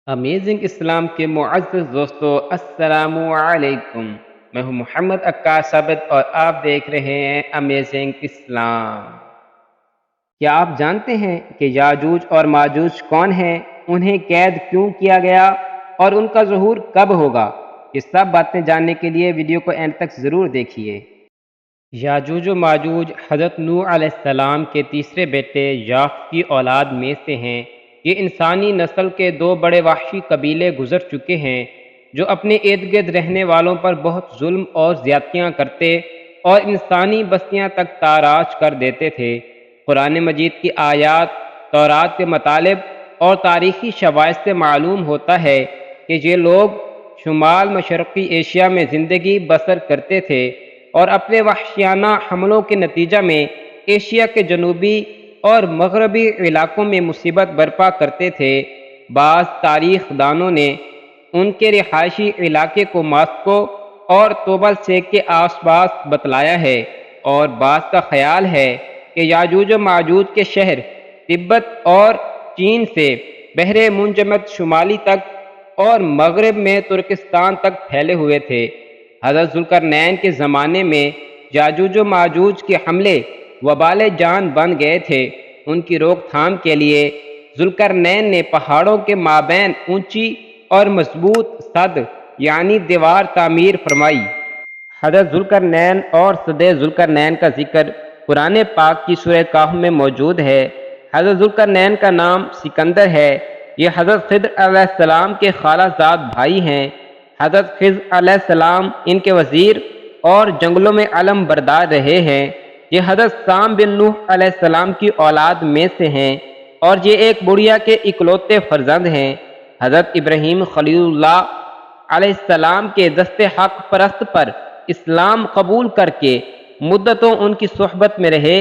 Amazing اسلام کے معزز دوستو، السلام علیکم۔ میں ہوں محمد عکاس عابد اور آپ دیکھ رہے ہیں امیزنگ اسلام۔ کیا آپ جانتے ہیں کہ یاجوج اور ماجوج کون ہیں، انہیں قید کیوں کیا گیا اور ان کا ظہور کب ہوگا؟ یہ سب باتیں جاننے کے لیے ویڈیو کو اینڈ تک ضرور دیکھیے۔ یاجوج و ماجوج حضرت نوح علیہ السلام کے تیسرے بیٹے یافت کی اولاد میں سے ہیں۔ یہ انسانی نسل کے دو بڑے وحشی قبیلے گزر چکے ہیں جو اپنے ارد گرد رہنے والوں پر بہت ظلم اور زیادتیاں کرتے اور انسانی بستیاں تک تاراج کر دیتے تھے۔ قرآن مجید کی آیات، تورات کے مطالب اور تاریخی شواہد سے معلوم ہوتا ہے کہ یہ لوگ شمال مشرقی ایشیا میں زندگی بسر کرتے تھے اور اپنے وحشیانہ حملوں کے نتیجہ میں ایشیا کے جنوبی اور مغربی علاقوں میں مصیبت برپا کرتے تھے۔ بعض تاریخ دانوں نے ان کے رہائشی علاقے کو ماسکو اور توبل سیک کے آس پاس بتلایا ہے، اور بعض کا خیال ہے کہ یاجوج و ماجوج کے شہر تبت اور چین سے بحر منجمد شمالی تک اور مغرب میں ترکستان تک پھیلے ہوئے تھے۔ حضرت ذوالقرنین کے زمانے میں یاجوج و ماجوج کے حملے وبال جان بن گئے تھے۔ ان کی روک تھام کے لیے ذوالقرنین نے پہاڑوں کے مابین اونچی اور مضبوط سد یعنی دیوار تعمیر فرمائی۔ حضرت ذوالقرنین اور سد ذوالقرنین کا ذکر قرآن پاک کی سورہ کہف میں موجود ہے۔ حضرت ذوالقرنین کا نام سکندر ہے۔ یہ حضرت خضر علیہ السلام کے خالہ زاد بھائی ہیں۔ حضرت خضر علیہ السلام ان کے وزیر اور جنگلوں میں علم بردار رہے ہیں۔ یہ حضرت سام بن نوح علیہ السلام کی اولاد میں سے ہیں اور یہ ایک بڑھیا کے اکلوتے فرزند ہیں۔ حضرت ابراہیم خلیل اللہ علیہ السلام کے دست حق پرست پر اسلام قبول کر کے مدتوں ان کی صحبت میں رہے،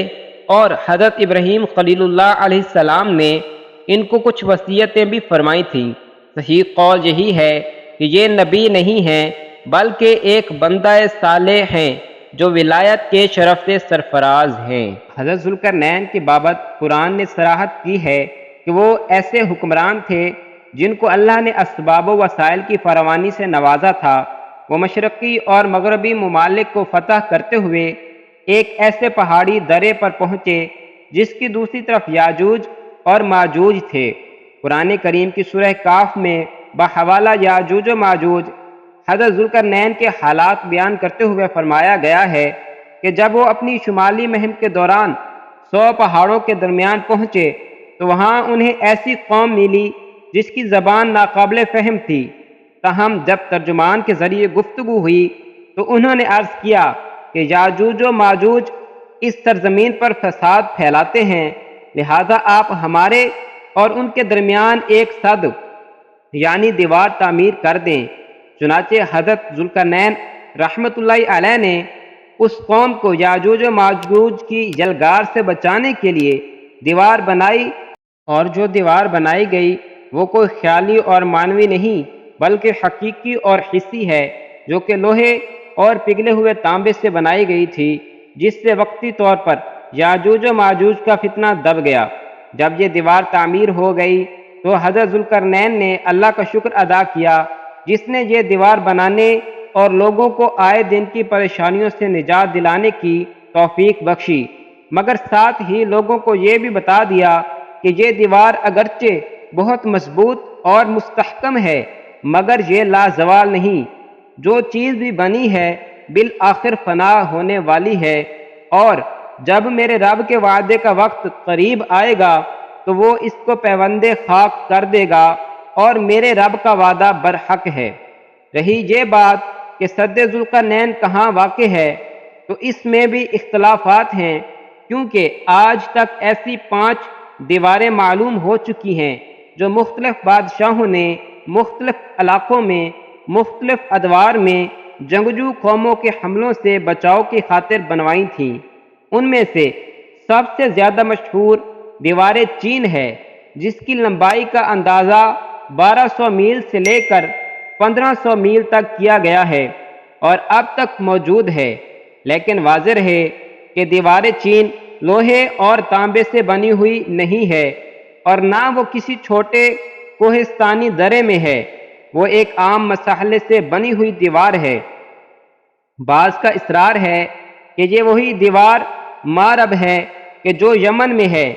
اور حضرت ابراہیم خلیل اللہ علیہ السلام نے ان کو کچھ وصیتیں بھی فرمائی تھیں۔ صحیح قول یہی ہے کہ یہ نبی نہیں ہیں بلکہ ایک بندہ صالح ہیں جو ولایت کے شرف سے سرفراز ہیں۔ حضرت ذوالقرنین کی بابت قرآن نے صراحت کی ہے کہ وہ ایسے حکمران تھے جن کو اللہ نے اسباب و وسائل کی فراوانی سے نوازا تھا۔ وہ مشرقی اور مغربی ممالک کو فتح کرتے ہوئے ایک ایسے پہاڑی درے پر پہنچے جس کی دوسری طرف یاجوج اور ماجوج تھے۔ قرآن کریم کی سورہ کہف میں بحوالہ یاجوج و ماجوج حضرت ذوالقرنین کے حالات بیان کرتے ہوئے فرمایا گیا ہے کہ جب وہ اپنی شمالی مہم کے دوران 100 پہاڑوں کے درمیان پہنچے تو وہاں انہیں ایسی قوم ملی جس کی زبان ناقابل فہم تھی، تاہم جب ترجمان کے ذریعے گفتگو ہوئی تو انہوں نے عرض کیا کہ یاجوج و ماجوج اس سرزمین پر فساد پھیلاتے ہیں، لہذا آپ ہمارے اور ان کے درمیان ایک سد یعنی دیوار تعمیر کر دیں۔ چنانچہ حضرت ذوالقرنین رحمۃ اللہ علیہ نے اس قوم کو یاجوج و ماجوج کی یلغار سے بچانے کے لیے دیوار بنائی، اور جو دیوار بنائی گئی وہ کوئی خیالی اور معنوی نہیں بلکہ حقیقی اور حسی ہے، جو کہ لوہے اور پگھلے ہوئے تانبے سے بنائی گئی تھی، جس سے وقتی طور پر یاجوج و ماجوج کا فتنہ دب گیا۔ جب یہ دیوار تعمیر ہو گئی تو حضرت ذوالقرنین نے اللہ کا شکر ادا کیا جس نے یہ دیوار بنانے اور لوگوں کو آئے دن کی پریشانیوں سے نجات دلانے کی توفیق بخشی، مگر ساتھ ہی لوگوں کو یہ بھی بتا دیا کہ یہ دیوار اگرچہ بہت مضبوط اور مستحکم ہے مگر یہ لازوال نہیں، جو چیز بھی بنی ہے بالآخر فنا ہونے والی ہے، اور جب میرے رب کے وعدے کا وقت قریب آئے گا تو وہ اس کو پیوند خاک کر دے گا، اور میرے رب کا وعدہ برحق ہے۔ رہی یہ بات کہ سد ذوالقرنین کہاں واقع ہے تو اس میں بھی اختلافات ہیں، کیونکہ آج تک ایسی 5 دیواریں معلوم ہو چکی ہیں جو مختلف بادشاہوں نے مختلف علاقوں میں مختلف ادوار میں جنگجو قوموں کے حملوں سے بچاؤ کی خاطر بنوائی تھیں۔ ان میں سے سب سے زیادہ مشہور دیوار چین ہے، جس کی لمبائی کا اندازہ 1200 میل سے لے کر 1500 میل تک کیا گیا ہے اور اب تک موجود ہے، لیکن واضح ہے کہ دیوار چین لوہے اور تانبے سے بنی ہوئی نہیں ہے، اور نہ وہ کسی چھوٹے کوہستانی درے میں ہے، وہ ایک عام مسحلے سے بنی ہوئی دیوار ہے۔ بعض کا اصرار ہے کہ یہ وہی دیوار مارب ہے کہ جو یمن میں ہے۔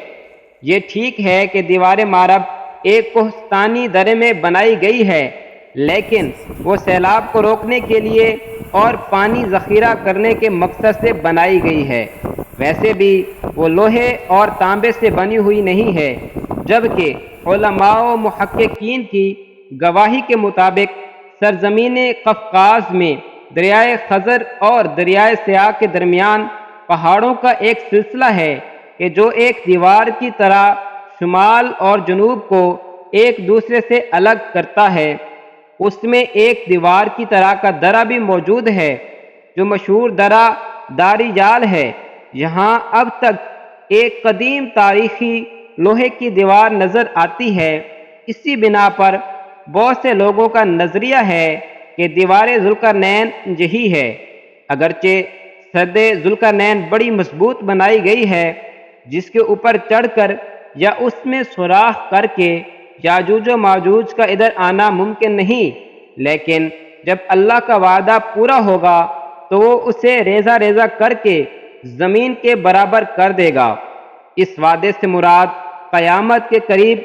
یہ ٹھیک ہے کہ دیوار مارب ایک کوہستانی درے میں بنائی گئی ہے، لیکن وہ سیلاب کو روکنے کے لیے اور پانی ذخیرہ کرنے کے مقصد سے بنائی گئی ہے۔ ویسے بھی وہ لوہے اور تانبے سے بنی ہوئی نہیں ہے، جبکہ علماء و محققین کی گواہی کے مطابق سرزمین قفقاز میں دریائے خزر اور دریائے سیاہ کے درمیان پہاڑوں کا ایک سلسلہ ہے کہ جو ایک دیوار کی طرح شمال اور جنوب کو ایک دوسرے سے الگ کرتا ہے۔ اس میں ایک دیوار کی طرح کا درہ بھی موجود ہے جو مشہور درہ داری جال ہے۔ یہاں اب تک ایک قدیم تاریخی لوہے کی دیوار نظر آتی ہے۔ اسی بنا پر بہت سے لوگوں کا نظریہ ہے کہ دیوار ذوالقرنین یہی ہے، اگرچہ سد ذوالقرنین بڑی مضبوط بنائی گئی ہے، جس کے اوپر چڑھ کر یا اس میں سوراخ کر کے یاجوج و ماجوج کا ادھر آنا ممکن نہیں، لیکن جب اللہ کا وعدہ پورا ہوگا تو وہ اسے ریزہ ریزہ کر کے زمین کے برابر کر دے گا۔ اس وعدے سے مراد قیامت کے قریب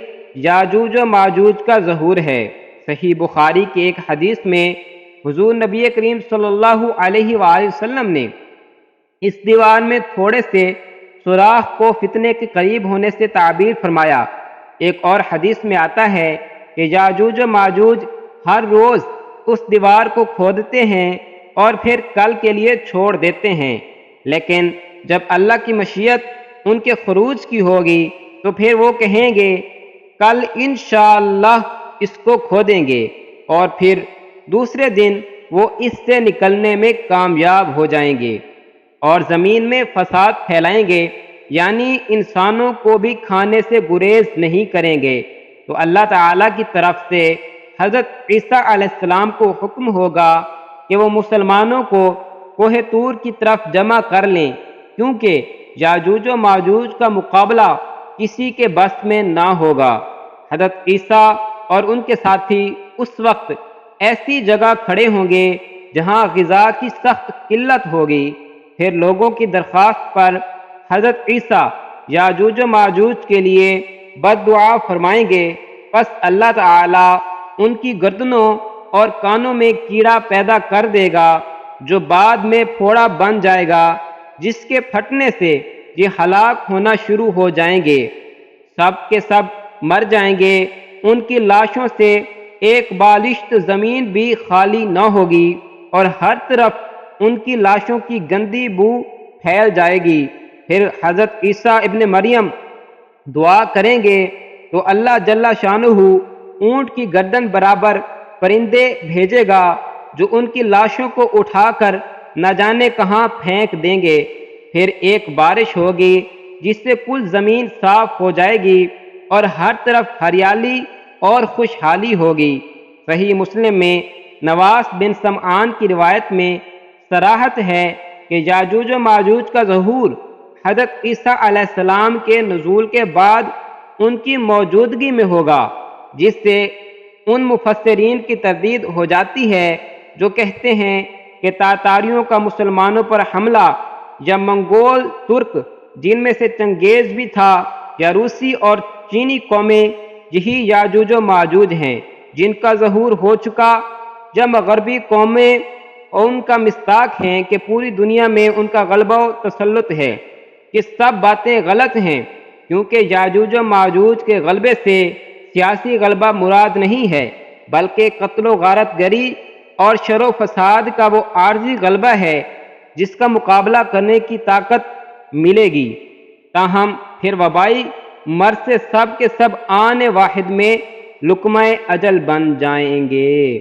یاجوج و ماجوج کا ظہور ہے۔ صحیح بخاری کی ایک حدیث میں حضور نبی کریم صلی اللہ علیہ وآلہ وسلم نے اس دیوار میں تھوڑے سے سوراخ کو فتنے کے قریب ہونے سے تعبیر فرمایا۔ ایک اور حدیث میں آتا ہے کہ یاجوج و ماجوج ہر روز اس دیوار کو کھودتے ہیں اور پھر کل کے لیے چھوڑ دیتے ہیں، لیکن جب اللہ کی مشیت ان کے خروج کی ہوگی تو پھر وہ کہیں گے کل انشاءاللہ اس کو کھودیں گے، اور پھر دوسرے دن وہ اس سے نکلنے میں کامیاب ہو جائیں گے اور زمین میں فساد پھیلائیں گے، یعنی انسانوں کو بھی کھانے سے گریز نہیں کریں گے۔ تو اللہ تعالیٰ کی طرف سے حضرت عیسیٰ علیہ السلام کو حکم ہوگا کہ وہ مسلمانوں کو کوہ طور کی طرف جمع کر لیں، کیونکہ یاجوج و ماجوج کا مقابلہ کسی کے بس میں نہ ہوگا۔ حضرت عیسیٰ اور ان کے ساتھی اس وقت ایسی جگہ کھڑے ہوں گے جہاں غذا کی سخت قلت ہوگی۔ پھر لوگوں کی درخواست پر حضرت عیسیٰ یاجوج و ماجوج کے لیے بد دعا فرمائیں گے، پس اللہ تعالیٰ ان کی گردنوں اور کانوں میں کیڑا پیدا کر دے گا جو بعد میں پھوڑا بن جائے گا، جس کے پھٹنے سے یہ ہلاک ہونا شروع ہو جائیں گے۔ سب کے سب مر جائیں گے، ان کی لاشوں سے ایک بالشت زمین بھی خالی نہ ہوگی اور ہر طرف ان کی لاشوں کی گندی بو پھیل جائے گی۔ پھر حضرت عیسیٰ ابن مریم دعا کریں گے تو اللہ جل شانہ اونٹ کی گردن برابر پرندے بھیجے گا جو ان کی لاشوں کو اٹھا کر نہ جانے کہاں پھینک دیں گے۔ پھر ایک بارش ہوگی جس سے کل زمین صاف ہو جائے گی اور ہر طرف ہریالی اور خوشحالی ہوگی۔ صحیح مسلم میں نواس بن سمعان کی روایت میں صراحت ہے کہ یاجوج و ماجوج کا ظہور حضرت عیسیٰ علیہ السلام کے نزول کے بعد ان کی موجودگی میں ہوگا، جس سے ان مفسرین کی تردید ہو جاتی ہے جو کہتے ہیں کہ تاتاریوں کا مسلمانوں پر حملہ یا منگول ترک جن میں سے چنگیز بھی تھا یا روسی اور چینی قومیں یہی یاجوج و ماجوج ہیں جن کا ظہور ہو چکا، یا مغربی قومیں ان کا مصداق ہیں کہ پوری دنیا میں ان کا غلبہ و تسلط ہے۔ یہ سب باتیں غلط ہیں، کیونکہ یاجوج و ماجوج کے غلبے سے سیاسی غلبہ مراد نہیں ہے، بلکہ قتل و غارت گری اور شر و فساد کا وہ عارضی غلبہ ہے جس کا مقابلہ کرنے کی طاقت ملے گی۔ تاہم پھر وبائی مرض سے سب کے سب آن واحد میں لقمہ اجل بن جائیں گے۔